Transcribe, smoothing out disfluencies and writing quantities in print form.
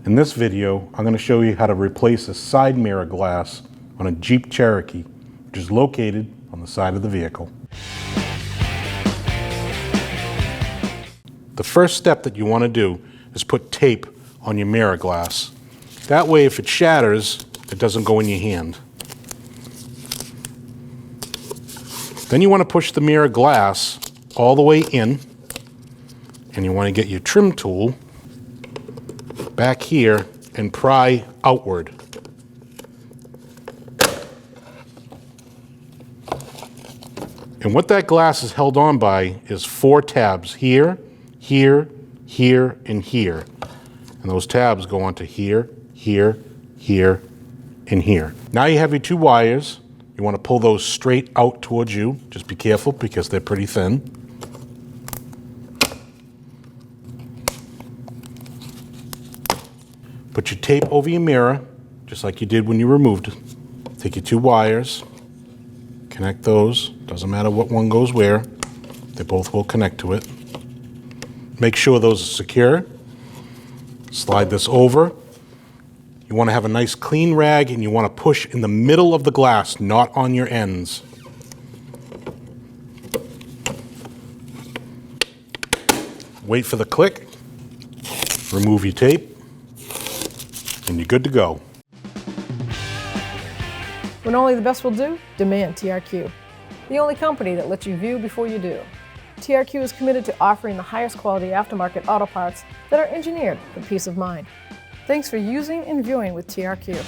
In this video, I'm going to show you how to replace a side mirror glass on a Jeep Cherokee, which is located on the side of the vehicle. The first step that you want to do is put tape on your mirror glass. That way, if it shatters, it doesn't go in your hand. Then you want to push the mirror glass all the way in, and you want to get your trim tool back here and pry outward. And what that glass is held on by is 4 tabs here, here, here, and here. And those tabs go onto here, here, here, and here. Now you have your 2 wires. You want to pull those straight out towards you. Just be careful because they're pretty thin. Put your tape over your mirror, just like you did when you removed it. Take your 2 wires, connect those. Doesn't matter what one goes where. They both will connect to it. Make sure those are secure. Slide this over. You want to have a nice clean rag and you want to push in the middle of the glass, not on your ends. Wait for the click. Remove your tape. And you're good to go. When only the best will do, demand TRQ. The only company that lets you view before you do. TRQ is committed to offering the highest quality aftermarket auto parts that are engineered for peace of mind. Thanks for using and viewing with TRQ.